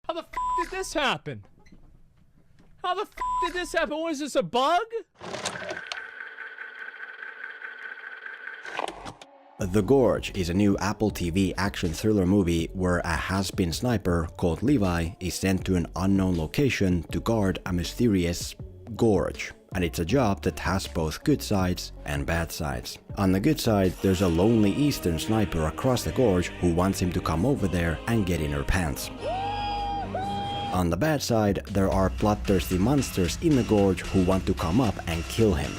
How the f did this happen? How the f did this happen? Was this a bug? The Gorge is a new Apple TV action thriller movie where a has-been sniper called Levi is sent to an unknown location to guard a mysterious gorge. And it's a job that has both good sides and bad sides. On the good side, there's a lonely Eastern sniper across the gorge who wants him to come over there and get in her pants. On the bad side, there are bloodthirsty monsters in the gorge who want to come up and kill him.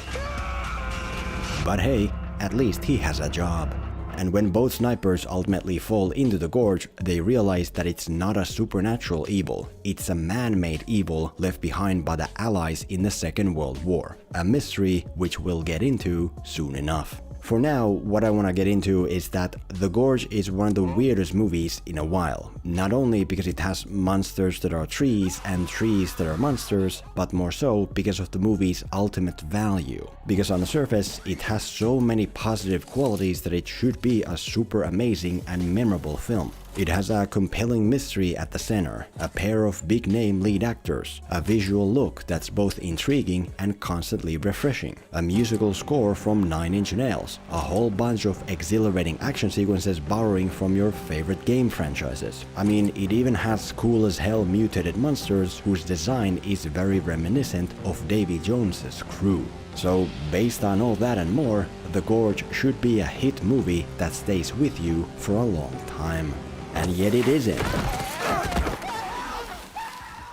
But hey, at least he has a job. And when both snipers ultimately fall into the gorge, they realize that it's not a supernatural evil, it's a man-made evil left behind by the Allies in the Second World War. A mystery which we'll get into soon enough. For now, what I want to get into is that The Gorge is one of the weirdest movies in a while. Not only because it has monsters that are trees and trees that are monsters, but more so because of the movie's ultimate value. Because on the surface, it has so many positive qualities that it should be a super amazing and memorable film. It has a compelling mystery at the center, a pair of big-name lead actors, a visual look that's both intriguing and constantly refreshing, a musical score from 9 Inch Nails, a whole bunch of exhilarating action sequences borrowing from your favorite game franchises. I mean, it even has cool as hell mutated monsters whose design is very reminiscent of Davy Jones's Crew. So, based on all that and more, The Gorge should be a hit movie that stays with you for a long time. And yet it isn't.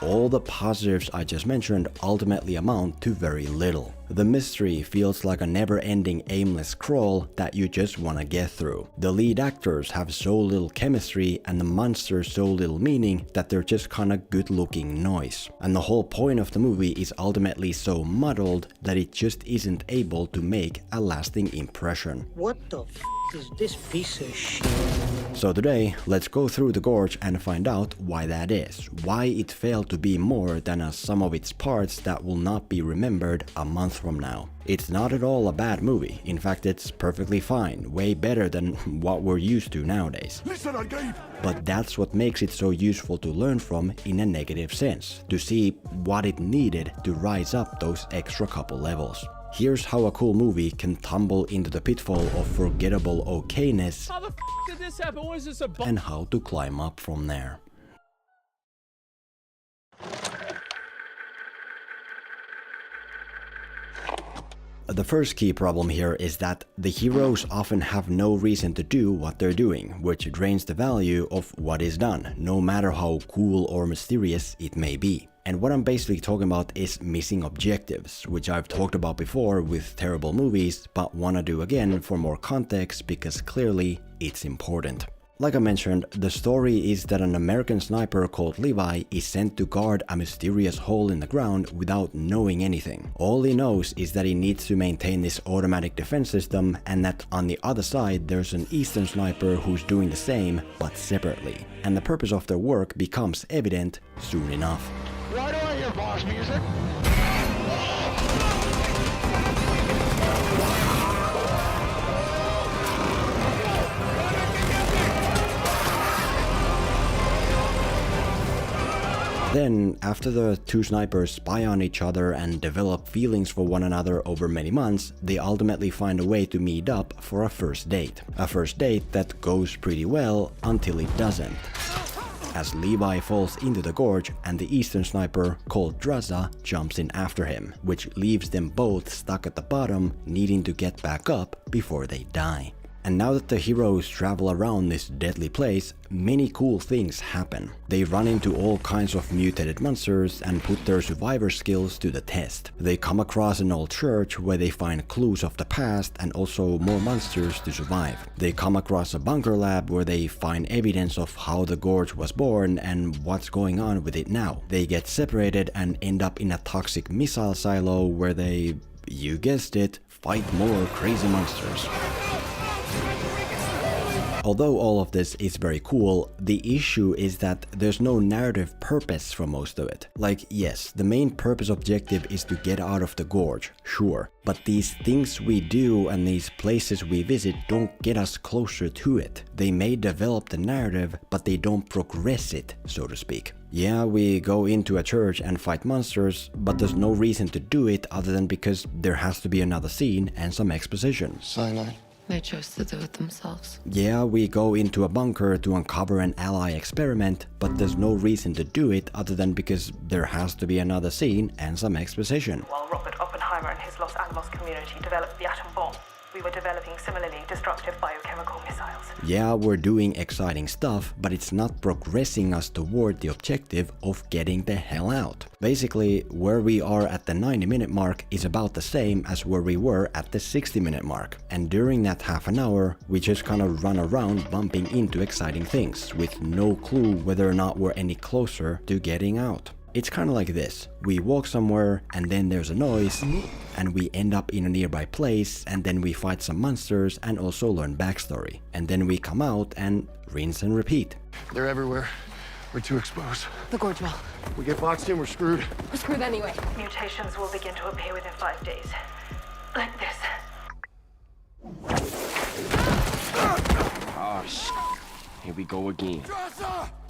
All the positives I just mentioned ultimately amount to very little. The mystery feels like a never-ending aimless crawl that you just wanna get through. The lead actors have so little chemistry and the monsters so little meaning that they're just kinda good-looking noise. And the whole point of the movie is ultimately so muddled that it just isn't able to make a lasting impression. What the f is this piece of shit? So today, let's go through The Gorge and find out why that is. Why it failed to be more than a sum of its parts that will not be remembered a month from now. It's not at all a bad movie. In fact, it's perfectly fine, way better than what we're used to nowadays. Listen, Gabe. But that's what makes it so useful to learn from in a negative sense, to see what it needed to rise up those extra couple levels. Here's how a cool movie can tumble into the pitfall of forgettable okayness. How the f did this happen? Was this a bug? And how to climb up from there. The first key problem here is that the heroes often have no reason to do what they're doing, which drains the value of what is done, no matter how cool or mysterious it may be. And what I'm basically talking about is missing objectives, which I've talked about before with terrible movies, but wanna do again for more context because clearly it's important. Like I mentioned, the story is that an American sniper called Levi is sent to guard a mysterious hole in the ground without knowing anything. All he knows is that he needs to maintain this automatic defense system and that on the other side there's an Eastern sniper who's doing the same, but separately. And the purpose of their work becomes evident soon enough. Why do I hear boss music? Then, after the two snipers spy on each other and develop feelings for one another over many months, they ultimately find a way to meet up for a first date. A first date that goes pretty well until it doesn't. As Levi falls into the gorge and the Eastern sniper called Draza jumps in after him, which leaves them both stuck at the bottom, needing to get back up before they die. And now that the heroes travel around this deadly place, many cool things happen. They run into all kinds of mutated monsters and put their survivor skills to the test. They come across an old church where they find clues of the past and also more monsters to survive. They come across a bunker lab where they find evidence of how the Gorge was born and what's going on with it now. They get separated and end up in a toxic missile silo where they, you guessed it, fight more crazy monsters. Although all of this is very cool, the issue is that there's no narrative purpose for most of it. Like, yes, the main purpose objective is to get out of the gorge, sure, but these things we do and these places we visit don't get us closer to it. They may develop the narrative, but they don't progress it, so to speak. Yeah, we go into a church and fight monsters, but there's no reason to do it other than because there has to be another scene and some exposition. Cyanide. They chose to do it themselves. Yeah, we go into a bunker to uncover an ally experiment, but there's no reason to do it other than because there has to be another scene and some exposition. While Robert Oppenheimer and his Los Alamos community developed the atom bomb, we were developing similarly destructive biochemical missiles. Yeah, we're doing exciting stuff, but it's not progressing us toward the objective of getting the hell out. Basically, where we are at the 90-minute mark is about the same as where we were at the 60-minute mark. And during that half an hour, we just kind of run around bumping into exciting things with no clue whether or not we're any closer to getting out. It's kind of like this. We walk somewhere and then there's a noise and we end up in a nearby place and then we fight some monsters and also learn backstory. And then we come out and rinse and repeat. They're everywhere. We're too exposed. The gorge well. We get boxed in, we're screwed. We're screwed anyway. Mutations will begin to appear within 5 days. Like this. Oh, shit. Here we go again.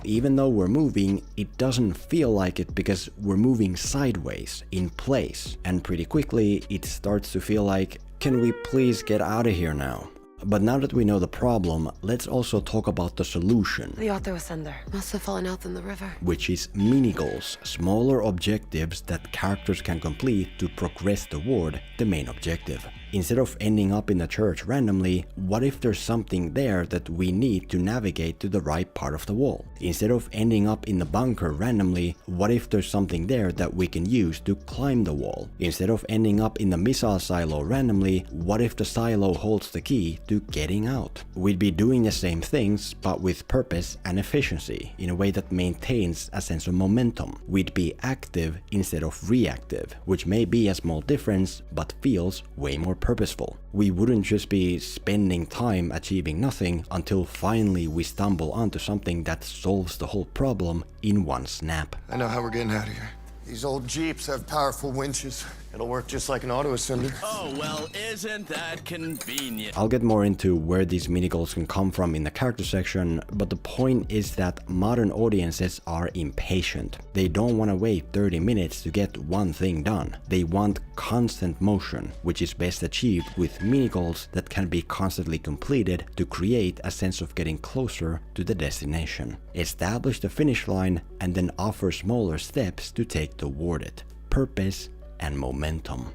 Even though we're moving, it doesn't feel like it because we're moving sideways, in place. And pretty quickly, it starts to feel like, can we please get out of here now? But now that we know the problem, let's also talk about the solution. The auto ascender must have fallen out in the river. Which is mini-goals, smaller objectives that characters can complete to progress toward the main objective. Instead of ending up in the church randomly, what if there's something there that we need to navigate to the right part of the wall? Instead of ending up in the bunker randomly, what if there's something there that we can use to climb the wall? Instead of ending up in the missile silo randomly, what if the silo holds the key to getting out? We'd be doing the same things, but with purpose and efficiency, in a way that maintains a sense of momentum. We'd be active instead of reactive, which may be a small difference, but feels way more purposeful. We wouldn't just be spending time achieving nothing until finally we stumble onto something that solves the whole problem in one snap. I know how we're getting out of here. These old Jeeps have powerful winches. It'll work just like an auto ascender. Oh, well, isn't that convenient? I'll get more into where these mini-goals can come from in the character section, but the point is that modern audiences are impatient. They don't want to wait 30 minutes to get one thing done. They want constant motion, which is best achieved with mini-goals that can be constantly completed to create a sense of getting closer to the destination. Establish the finish line and then offer smaller steps to take toward it. Purpose and momentum.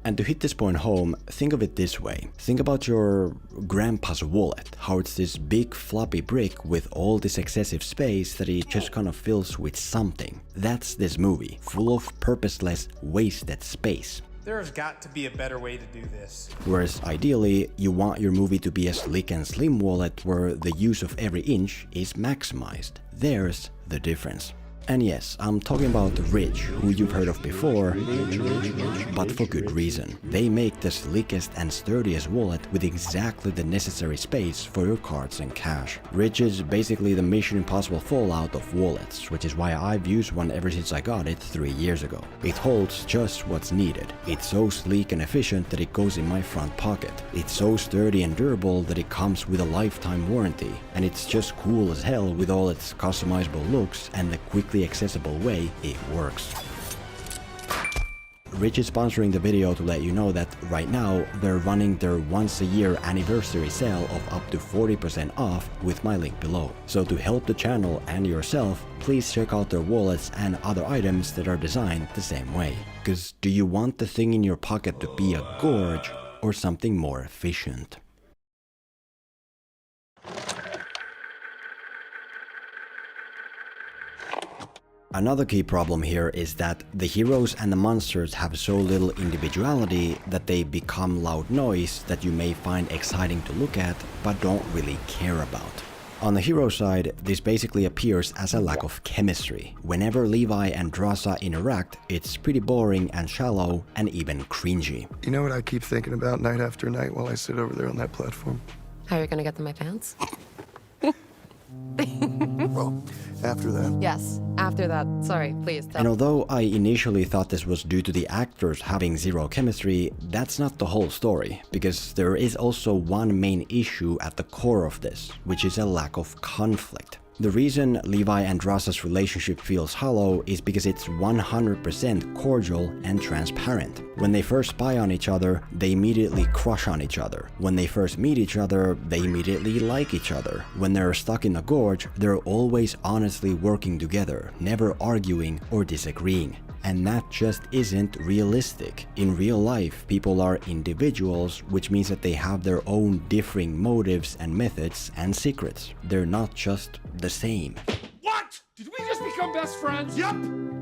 And to hit this point home, think of it this way. Think about your grandpa's wallet, how it's this big floppy brick with all this excessive space that he just kind of fills with something. That's this movie, full of purposeless, wasted space. There's got to be a better way to do this. Whereas ideally, you want your movie to be a slick and slim wallet where the use of every inch is maximized. There's the difference. And yes, I'm talking about Ridge, who you've heard of before, but for good reason. They make the slickest and sturdiest wallet with exactly the necessary space for your cards and cash. Ridge is basically the Mission Impossible Fallout of wallets, which is why I've used one ever since I got it 3 years ago. It holds just what's needed. It's so sleek and efficient that it goes in my front pocket. It's so sturdy and durable that it comes with a lifetime warranty. And it's just cool as hell with all its customizable looks and the quickly accessible way it works. Rich is sponsoring the video to let you know that right now they're running their once a year anniversary sale of up to 40% off with my link below. So to help the channel and yourself, please check out their wallets and other items that are designed the same way. Cause do you want the thing in your pocket to be a gorge or something more efficient? Another key problem here is that the heroes and the monsters have so little individuality that they become loud noise that you may find exciting to look at but don't really care about. On the hero side, this basically appears as a lack of chemistry. Whenever Levi and Drasa interact, it's pretty boring and shallow and even cringy. You know what I keep thinking about night after night while I sit over there on that platform? How are you gonna get them my pants? Well, after that. Yes, after that. Sorry, please. And although I initially thought this was due to the actors having zero chemistry, that's not the whole story, because there is also one main issue at the core of this, which is a lack of conflict. The reason Levi and Draza's relationship feels hollow is because it's 100% cordial and transparent. When they first spy on each other, they immediately crush on each other. When they first meet each other, they immediately like each other. When they're stuck in the gorge, they're always honestly working together, never arguing or disagreeing. And that just isn't realistic. In real life, people are individuals, which means that they have their own differing motives and methods and secrets. They're not just the same. What? Did we just become best friends? Yup.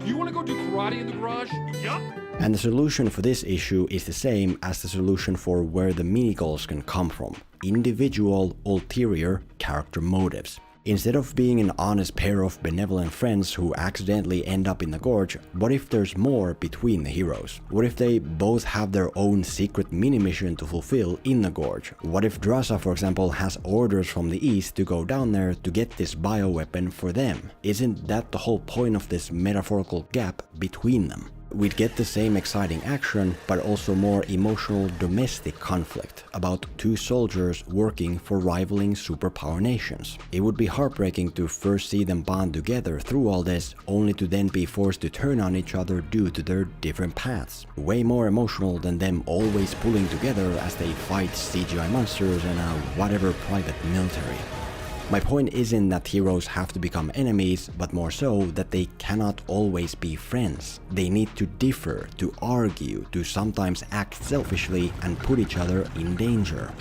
You want to go do karate in the garage? Yup. And the solution for this issue is the same as the solution for where the mini-goals can come from. Individual, ulterior character motives. Instead of being an honest pair of benevolent friends who accidentally end up in the gorge, what if there's more between the heroes? What if they both have their own secret mini-mission to fulfill in the gorge? What if Draza, for example, has orders from the east to go down there to get this bioweapon for them? Isn't that the whole point of this metaphorical gap between them? We'd get the same exciting action, but also more emotional domestic conflict about two soldiers working for rivaling superpower nations. It would be heartbreaking to first see them bond together through all this, only to then be forced to turn on each other due to their different paths. Way more emotional than them always pulling together as they fight CGI monsters and a whatever private military. My point isn't that heroes have to become enemies, but more so that they cannot always be friends. They need to differ, to argue, to sometimes act selfishly and put each other in danger.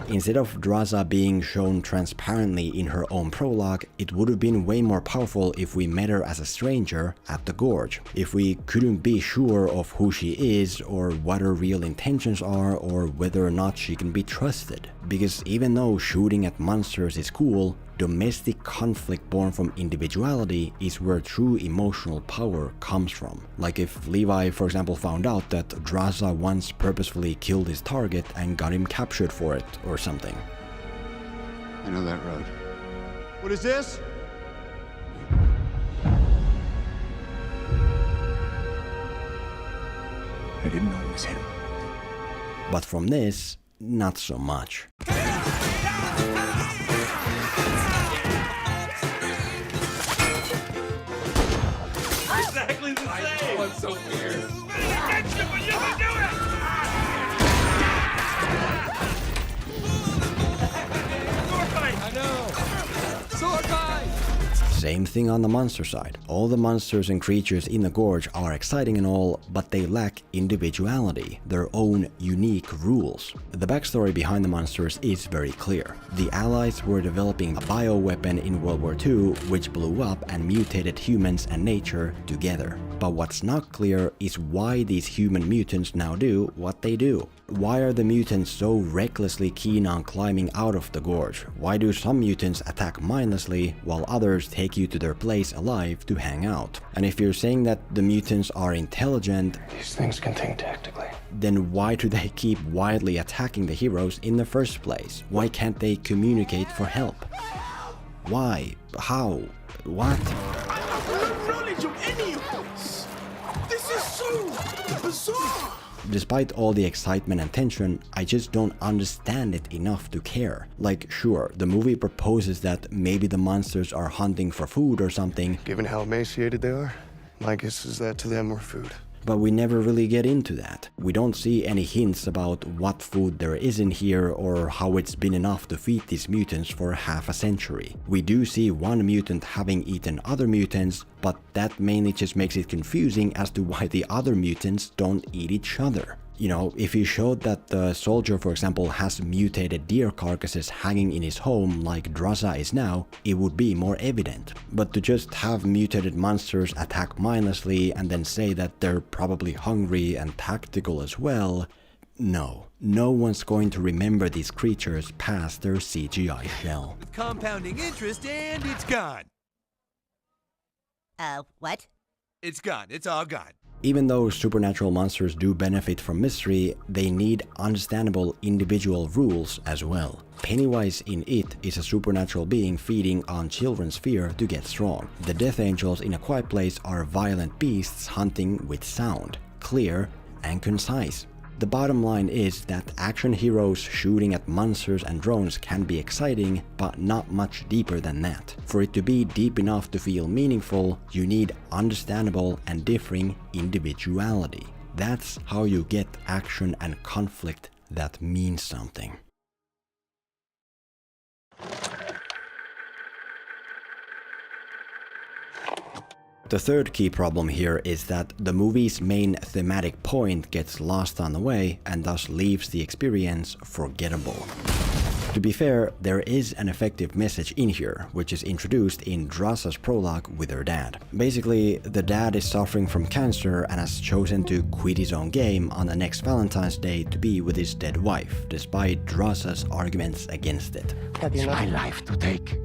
Instead of Draza being shown transparently in her own prologue, it would have been way more powerful if we met her as a stranger at the gorge. If we couldn't be sure of who she is, or what her real intentions are, or whether or not she can be trusted. Because even though shooting at monsters is cool, domestic conflict born from individuality is where true emotional power comes from. Like if Levi, for example, found out that Draza once purposefully killed his target and got him captured for it, or something. I know that road. What is this? I didn't know it was him. But from this, not so much. Exactly the same. Oh, it's so weird. I know. Sword fight. Same thing on the monster side. All the monsters and creatures in the gorge are exciting and all, but they lack individuality, their own unique rules. The backstory behind the monsters is very clear. The Allies were developing a bioweapon in World War II which blew up and mutated humans and nature together. But what's not clear is why these human mutants now do what they do. Why are the mutants so recklessly keen on climbing out of the gorge? Why do some mutants attack mindlessly while others take you to their place alive to hang out? And if you're saying that the mutants are intelligent, These things can think tactically. then why do they keep wildly attacking the heroes in the first place? Why can't they communicate for help? Why? How? What? I have no knowledge of any of this. This is so bizarre. Despite all the excitement and tension, I just don't understand it enough to care. Like, sure, the movie proposes that maybe the monsters are hunting for food or something, Given how emaciated they are, my guess is that to them we're food. but we never really get into that. We don't see any hints about what food there is in here or how it's been enough to feed these mutants for half a century. We do see one mutant having eaten other mutants, but that mainly just makes it confusing as to why the other mutants don't eat each other. You know, if you showed that the soldier, for example, has mutated deer carcasses hanging in his home like Draza is now, it would be more evident. But to just have mutated monsters attack mindlessly and then say that they're probably hungry and tactical as well, no. No one's going to remember these creatures past their CGI shell. Compounding interest and it's gone. What? It's gone. It's all gone. Even though supernatural monsters do benefit from mystery, they need understandable individual rules as well. Pennywise in It is a supernatural being feeding on children's fear to get strong. The Death Angels in A Quiet Place are violent beasts hunting with sound, clear and concise. The bottom line is that action heroes shooting at monsters and drones can be exciting, but not much deeper than that. For it to be deep enough to feel meaningful, you need understandable and differing individuality. That's how you get action and conflict that means something. The third key problem here is that the movie's main thematic point gets lost on the way and thus leaves the experience forgettable. To be fair, there is an effective message in here, which is introduced in Drasa's prologue with her dad. Basically, the dad is suffering from cancer and has chosen to quit his own game on the next Valentine's Day to be with his dead wife, despite Drasa's arguments against it. It's my life to take.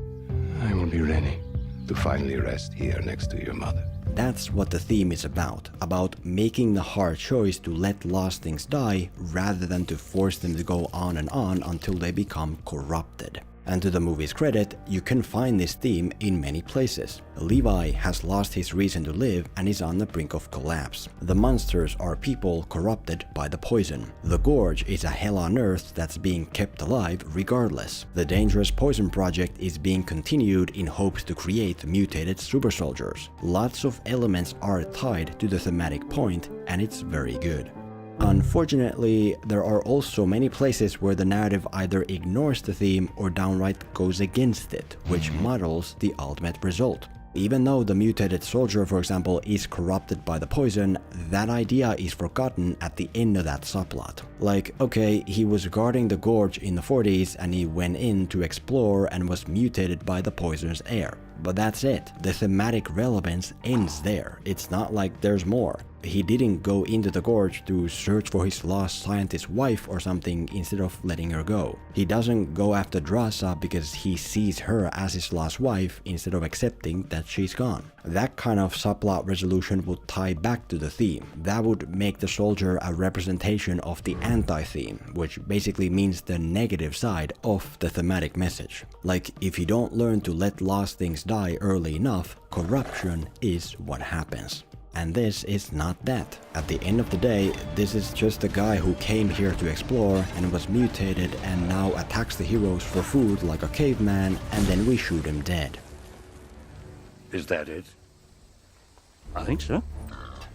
I will be ready to finally rest here next to your mother. That's what the theme is about making the hard choice to let lost things die rather than to force them to go on until they become corrupted. And to the movie's credit, you can find this theme in many places. Levi has lost his reason to live and is on the brink of collapse. The monsters are people corrupted by the poison. The Gorge is a hell on earth that's being kept alive regardless. The dangerous poison project is being continued in hopes to create mutated super soldiers. Lots of elements are tied to the thematic point, and it's very good. Unfortunately, there are also many places where the narrative either ignores the theme or downright goes against it, which muddles the ultimate result. Even though the mutated soldier, for example, is corrupted by the poison, that idea is forgotten at the end of that subplot. Like, okay, he was guarding the Gorge in the 40s and he went in to explore and was mutated by the poison's air. But that's it. The thematic relevance ends there. It's not like there's more. He didn't go into the Gorge to search for his lost scientist wife or something instead of letting her go. He doesn't go after Drasa because he sees her as his lost wife instead of accepting that she's gone. That kind of subplot resolution would tie back to the theme. That would make the soldier a representation of the anti-theme, which basically means the negative side of the thematic message. Like, if you don't learn to let lost things die early enough, corruption is what happens. And this is not that. At the end of the day, this is just a guy who came here to explore and was mutated and now attacks the heroes for food like a caveman, and then we shoot him dead. Is that it? I think so.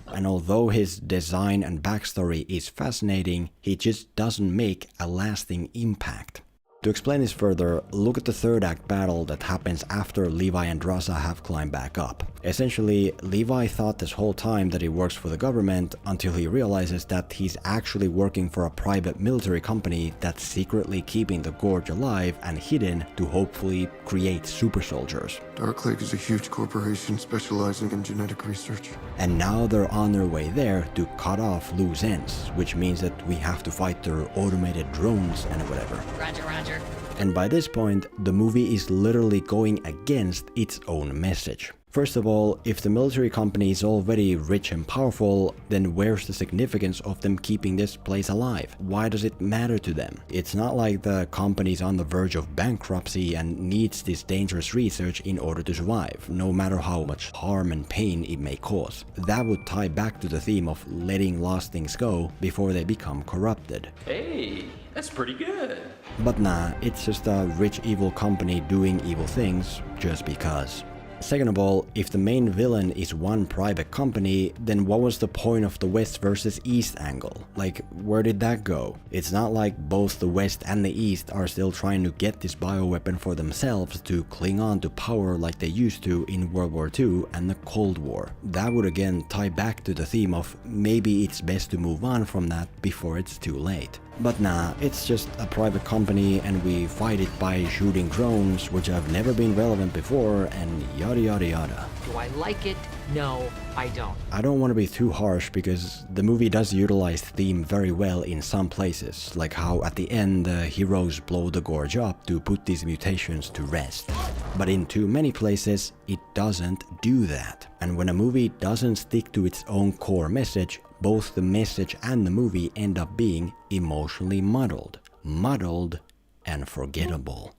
And although his design and backstory is fascinating, he just doesn't make a lasting impact. To explain this further, look at the third act battle that happens after Levi and Drasa have climbed back up. Essentially, Levi thought this whole time that he works for the government until he realizes that he's actually working for a private military company that's secretly keeping the Gorge alive and hidden to hopefully create super soldiers. Dark Lake is a huge corporation specializing in genetic research. And now they're on their way there to cut off loose ends, which means that we have to fight their automated drones and whatever. Roger, roger. And by this point, the movie is literally going against its own message. First of all, if the military company is already rich and powerful, then where's the significance of them keeping this place alive? Why does it matter to them? It's not like the company's on the verge of bankruptcy and needs this dangerous research in order to survive, no matter how much harm and pain it may cause. That would tie back to the theme of letting lost things go before they become corrupted. Hey, that's pretty good. But nah, it's just a rich evil company doing evil things just because. Second of all, if the main villain is one private company, then what was the point of the West versus East angle? Like, where did that go? It's not like both the West and the East are still trying to get this bioweapon for themselves to cling on to power like they used to in World War II and the Cold War. That would again tie back to the theme of maybe it's best to move on from that before it's too late. But nah, it's just a private company and we fight it by shooting drones, which have never been relevant before, and yada yada yada. Do I like it? No, I don't. I don't want to be too harsh because the movie does utilize theme very well in some places, like how at the end the heroes blow the Gorge up to put these mutations to rest. But in too many places, it doesn't do that. And when a movie doesn't stick to its own core message, both the message and the movie end up being emotionally muddled and forgettable.